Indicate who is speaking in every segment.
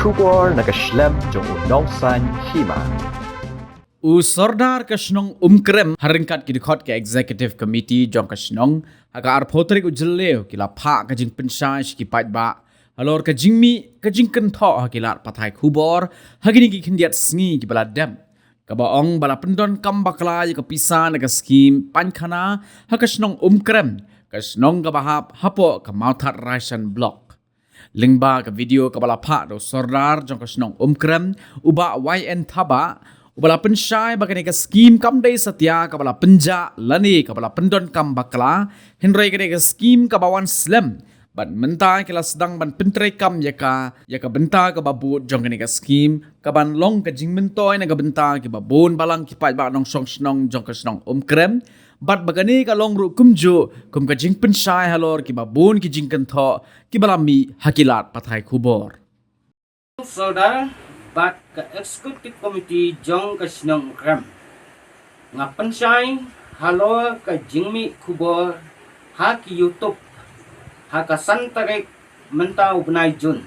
Speaker 1: Kubor nakaslem jong unongsan Hima.
Speaker 2: Sordar ke Shnong Umkrem haringkat ki dikot ke executive committee jong ke Shnong aga arpotrik ujelleu ki la pha ka jing pensai ki pait ba Halor ke jingmi ke Jingkynthoh ki lat pathai Kubor hagini ki khindiat sngi ki bala dem ka baong bala Pyndonkam Bakla ke pisan ke Skhim Paiñkhana ha ke Shnong Umkrem ke Shnong ka bahap hapo ka mauthat ration block lingba ke video ka bala pha do Sordar jong ke Shnong Umkrem uba YN thaba ubala pensyai bagani ka Skhim kamdai satya kabala penja lani kabala Pyndonkam Bakla henry kene ka Skhim kabawan slam ban menta kila sedang ban Pyndonkam yaka benta ka babut jong kene ka Skhim kaban long ka Jingkynthoh na ka benta ki babon balang ki pai ba nong Shnong jong ka Shnong Umkrem bat bagani ka long ru kumju kum ka jing pensyai Halor ki babon ki Jingkynthoh ki balami hakilat pathai Kubor
Speaker 3: Sordar bat ke executive committee jong ke Shnong Umkrem nga pensai Halor ke jingmi Kubor ha ki YouTube ha ka santarik mentau benai jun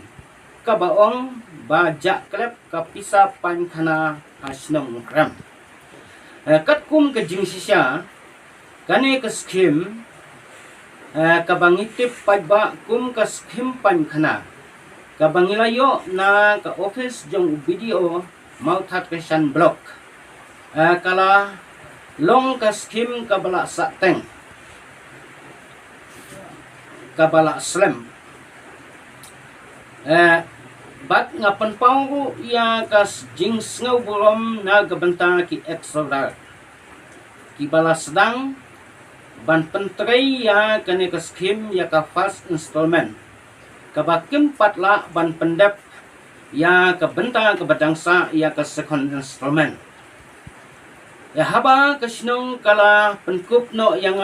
Speaker 3: ka baong ba jak klep ka pisa Paiñkhana ha Shnong Umkrem kat kum ke jing sisya kane ke Skhim ka bangitip pajba kum ke Skhim Paiñkhana kabangilayo na ka office jong video mauthat ration block kala long ka Skhim kabala sateng kabala slam bat ngapan pau ya ka jing sngaw burom na gabanta ki Sordar ki bala sedang ban pentrei ya kane ka Skhim ya ka first installment kabakim patla ban pendep ya ke benta ke badangsa ya ke second installment ya haba ke Shnong kala penkup no yang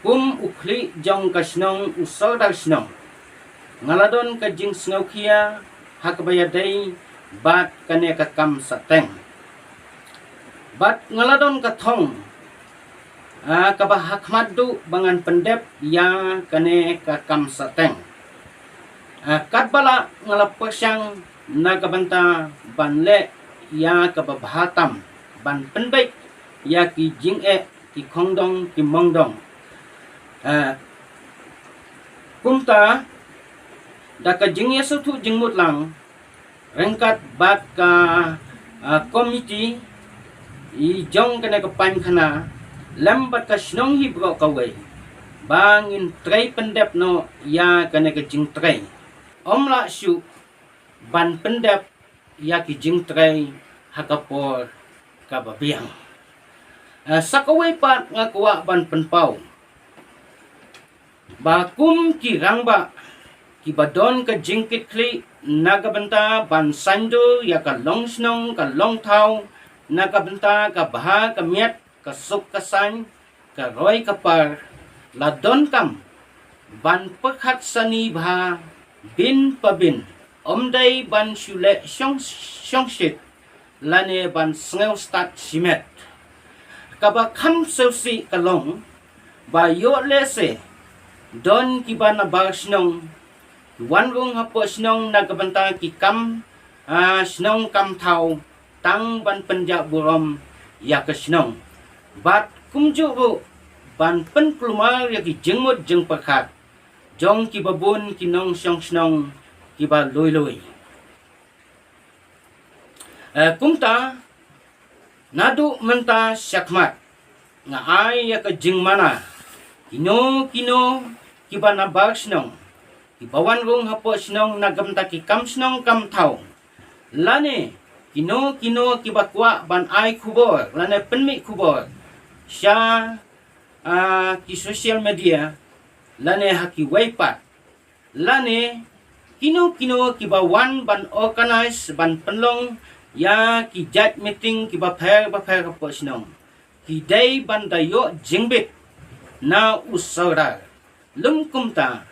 Speaker 3: kum ukli jong ke Shnong Sordar Shnong ngaladon ke jing sngaw kia hak bayadai bat kane ke kam sateng bat ngaladon ke thong kabah hakmadu bangan pendep ya kane ke kam sateng kat bala ngalapasyang nagabanta banle ya kababahatam ban penbaik ya ki jing'e ki khongdong ki mongdong kumta daka jing'e sutu jingmut lang rengkat bat ka komiti i jong kena ka Paiñkhana lambat ka Shnong hi bro kawai bangin tray pendep no ya kena ka jing tray omla syu ban pendep ya ki Jingkynthoh hakapor kababiang sakawai pat ngakwa ban penpau bakum ki rangba ki badon ka jingkit kli nagabenta ban sando ya ka long Shnong ka long thau nagabenta ka baha ka miat ka suk ka san ka roy ka par ladon kam ban pakhat sani bha bin pabin omdai ban shule shong shit lane ban sngaw stat simet kaba kham selsi kalong ba yo lese don kibana ba Shnong wan rung hapo Shnong nagabanta ki kam Shnong kam thau tang ban penja burom ya ke Shnong bat kumju ru ban pen klumar ya ki jengmut jeng pakhat jong ki babun ki nong Shnong ki ba loy kumta nadu menta syakmat nga ay ya ka jing mana kino ki ba na ba Shnong ki bawan rung hapo Shnong nagamta ki kam Shnong kam thau lane kino ki ba kwa ban ay Kubor lane penmi Kubor sya ki social media lane haki waipat lane kino ki bawan ban organize ban penlong ya ki judge meeting ki ba pher ko Shnong ki dai ban dayo jingbit na Sordar lum kumta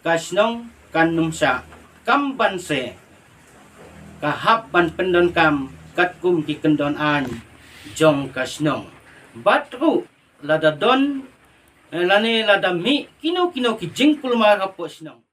Speaker 3: ka Shnong kan numsa kam ban se ka hab ban Pyndonkam kat kum ki kendon an jong ka Shnong batru lada don lane lada mi kino ki jingpul ma ka po Shnong